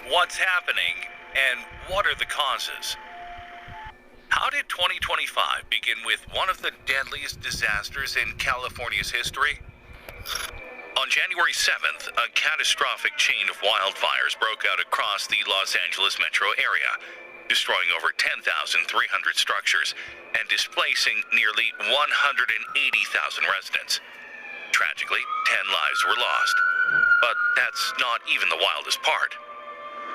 What's happening and what are the causes? How did 2025 begin with one of the deadliest disasters in California's history? On January 7th, a catastrophic chain of wildfires broke out across the Los Angeles metro area, destroying over 10,300 structures and displacing nearly 180,000 residents. Tragically, 10 lives were lost. But that's not even the wildest part.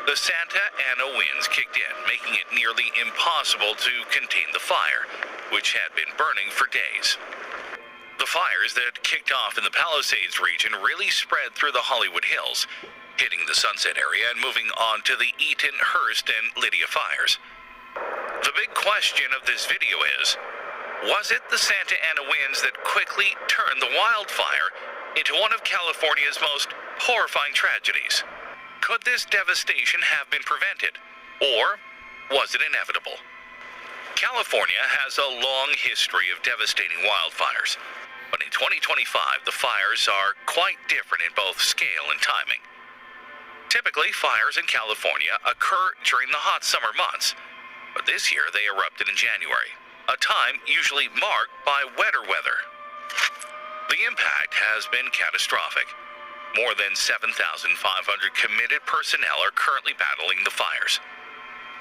The Santa Ana winds kicked in, making it nearly impossible to contain the fire, which had been burning for days. The fires that kicked off in the Palisades region really spread through the Hollywood Hills, hitting the Sunset area and moving on to the Eaton, Hearst, and Lydia fires. The big question of this video is, was it the Santa Ana winds that quickly turned the wildfire into one of California's most horrifying tragedies? Could this devastation have been prevented, or was it inevitable? California has a long history of devastating wildfires, but in 2025, the fires are quite different in both scale and timing. Typically, fires in California occur during the hot summer months, but this year they erupted in January, a time usually marked by wetter weather. The impact has been catastrophic. More than 7,500 committed personnel are currently battling the fires.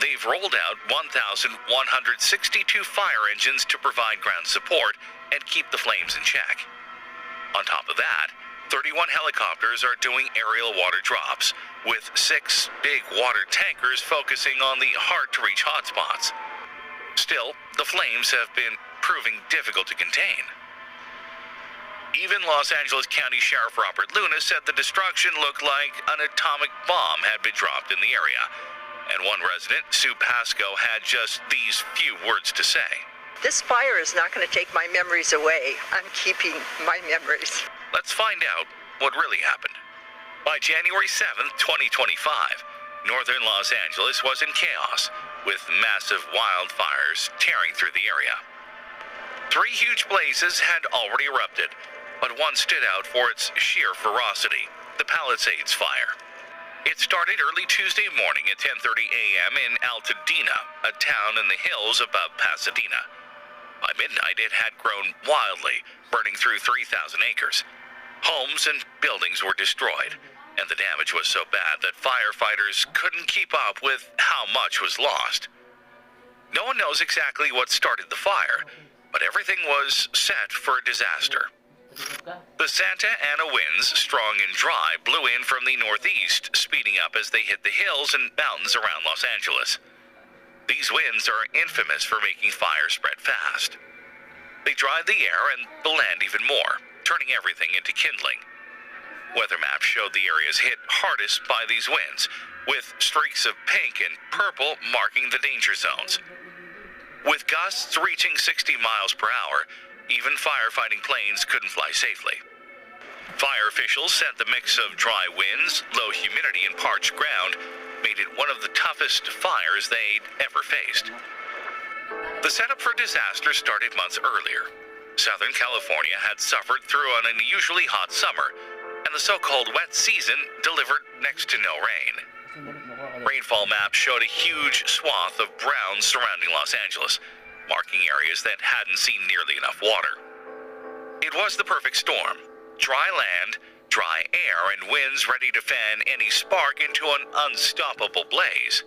They've rolled out 1,162 fire engines to provide ground support and keep the flames in check. On top of that, 31 helicopters are doing aerial water drops, with 6 big water tankers focusing on the hard-to-reach hotspots. Still, the flames have been proving difficult to contain. Even Los Angeles County Sheriff Robert Luna said the destruction looked like an atomic bomb had been dropped in the area. And one resident, Sue Pasco, had just these few words to say. This fire is not going to take my memories away. I'm keeping my memories. Let's find out what really happened. By January 7th, 2025, northern Los Angeles was in chaos, with massive wildfires tearing through the area. 3 huge blazes had already erupted, but one stood out for its sheer ferocity, the Palisades fire. It started early Tuesday morning at 10:30 a.m. in Altadena, a town in the hills above Pasadena. By midnight, it had grown wildly, burning through 3,000 acres. Homes and buildings were destroyed, and the damage was so bad that firefighters couldn't keep up with how much was lost. No one knows exactly what started the fire, but everything was set for a disaster. The Santa Ana winds, strong and dry, blew in from the northeast, speeding up as they hit the hills and mountains around Los Angeles. These winds are infamous for making fire spread fast. They dried the air and the land even more, turning everything into kindling. Weather maps showed the areas hit hardest by these winds, with streaks of pink and purple marking the danger zones. With gusts reaching 60 miles per hour, even firefighting planes couldn't fly safely. Fire officials said the mix of dry winds, low humidity, and parched ground made it one of the toughest fires they'd ever faced. The setup for disaster started months earlier. Southern California had suffered through an unusually hot summer, and the so-called wet season delivered next to no rain. Rainfall maps showed a huge swath of brown surrounding Los Angeles, marking areas that hadn't seen nearly enough water. It was the perfect storm. Dry land, dry air, and winds ready to fan any spark into an unstoppable blaze.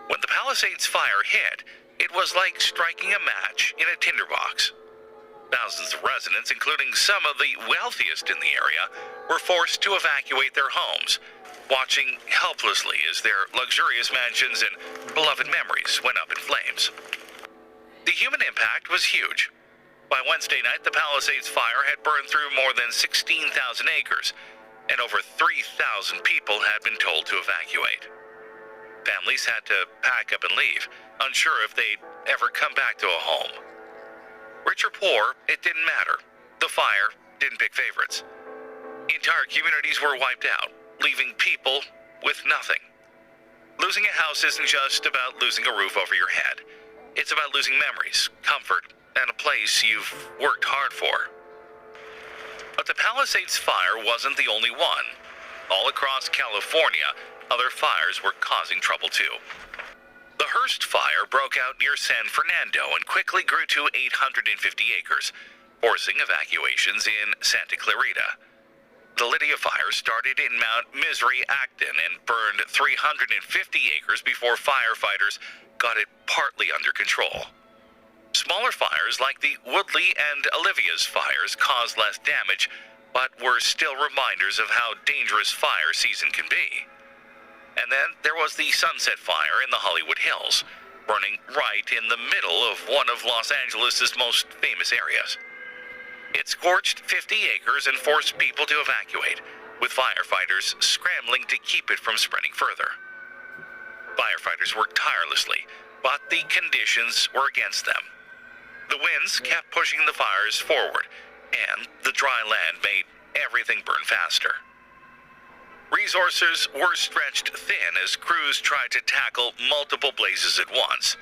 When the Palisades fire hit, it was like striking a match in a tinderbox. Thousands of residents, including some of the wealthiest in the area, were forced to evacuate their homes, watching helplessly as their luxurious mansions and beloved memories went up in flames. The human impact was huge. By Wednesday night, the Palisades fire had burned through more than 16,000 acres, and over 3,000 people had been told to evacuate. Families had to pack up and leave, unsure if they'd ever come back to a home. Rich or poor, it didn't matter. The fire didn't pick favorites. Entire communities were wiped out, leaving people with nothing. Losing a house isn't just about losing a roof over your head. It's about losing memories, comfort, and a place you've worked hard for. But the Palisades fire wasn't the only one. All across California, other fires were causing trouble too. The Hearst fire broke out near San Fernando and quickly grew to 850 acres, forcing evacuations in Santa Clarita. The Lydia fire started in Mount Misery, Acton, and burned 350 acres before firefighters got it partly under control. Smaller fires like the Woodley and Olivia's fires caused less damage, but were still reminders of how dangerous fire season can be. And then there was the Sunset Fire in the Hollywood Hills, burning right in the middle of one of Los Angeles' most famous areas. It scorched 50 acres and forced people to evacuate, with firefighters scrambling to keep it from spreading further. Firefighters worked tirelessly, but the conditions were against them. The winds kept pushing the fires forward, and the dry land made everything burn faster. Resources were stretched thin as crews tried to tackle multiple blazes at once.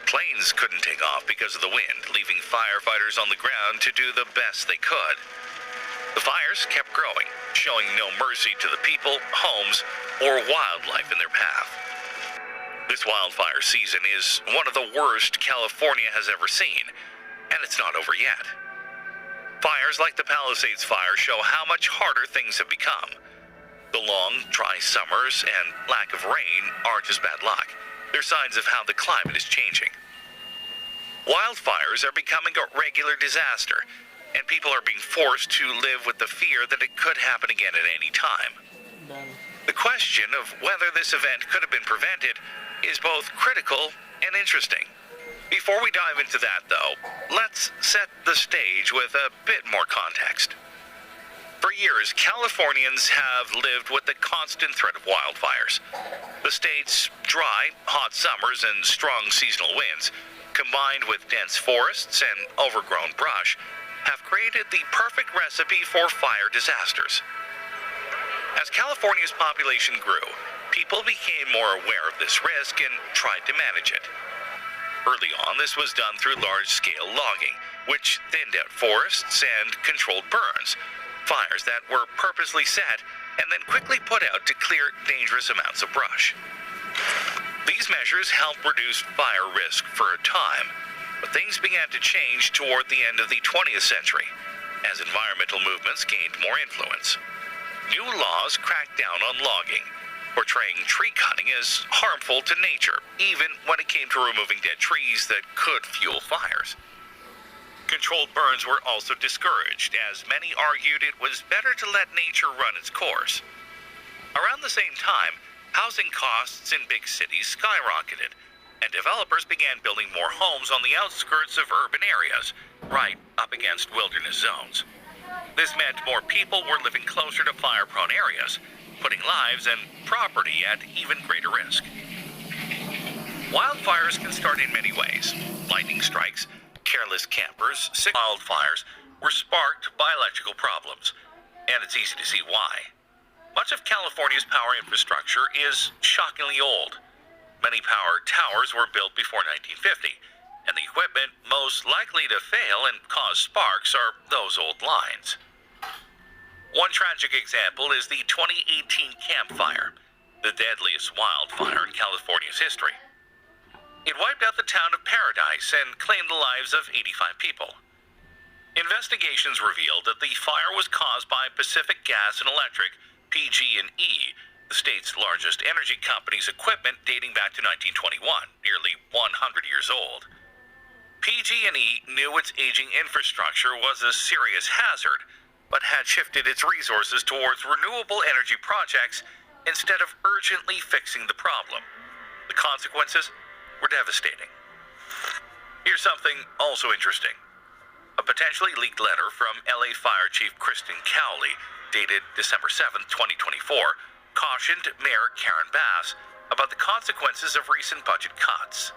Planes couldn't take off because of the wind, leaving firefighters on the ground to do the best they could. The fires kept growing, showing no mercy to the people, homes, or wildlife in their path. This wildfire season is one of the worst California has ever seen, and it's not over yet. Fires like the Palisades fire show how much harder things have become. The long, dry summers and lack of rain aren't just bad luck. They're signs of how the climate is changing. Wildfires are becoming a regular disaster, and people are being forced to live with the fear that it could happen again at any time. The question of whether this event could have been prevented is both critical and interesting. Before we dive into that, though, let's set the stage with a bit more context. For years, Californians have lived with the constant threat of wildfires. The state's dry, hot summers and strong seasonal winds, combined with dense forests and overgrown brush, have created the perfect recipe for fire disasters. As California's population grew, people became more aware of this risk and tried to manage it. Early on, this was done through large-scale logging, which thinned out forests and controlled burns, fires that were purposely set and then quickly put out to clear dangerous amounts of brush. These measures helped reduce fire risk for a time, but things began to change toward the end of the 20th century, as environmental movements gained more influence. New laws cracked down on logging, portraying tree cutting as harmful to nature, even when it came to removing dead trees that could fuel fires. Controlled burns were also discouraged, as many argued it was better to let nature run its course. Around the same time, housing costs in big cities skyrocketed, and developers began building more homes on the outskirts of urban areas, right up against wilderness zones. This meant more people were living closer to fire-prone areas, putting lives and property at even greater risk. Wildfires can start in many ways. Lightning strikes, careless campers, wildfires were sparked by electrical problems, and it's easy to see why. Much of California's power infrastructure is shockingly old. Many power towers were built before 1950, and the equipment most likely to fail and cause sparks are those old lines. One tragic example is the 2018 Camp Fire, the deadliest wildfire in California's history. It wiped out the town of Paradise and claimed the lives of 85 people. Investigations revealed that the fire was caused by Pacific Gas and Electric, PG&E, the state's largest energy company's equipment dating back to 1921, nearly 100 years old. PG&E knew its aging infrastructure was a serious hazard, but had shifted its resources towards renewable energy projects instead of urgently fixing the problem. The consequences were devastating. Here's something also interesting. A potentially leaked letter from LA Fire Chief Kristen Cowley, dated December 7, 2024, cautioned Mayor Karen Bass about the consequences of recent budget cuts.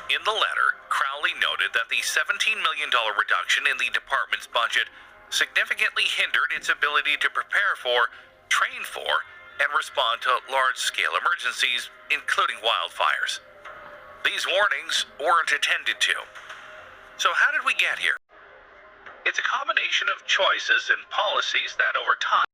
In the letter, Crowley noted that the $17 million reduction in the department's budget significantly hindered its ability to prepare for, train for, and respond to large-scale emergencies, including wildfires. These warnings weren't attended to. So how did we get here? It's a combination of choices and policies that over time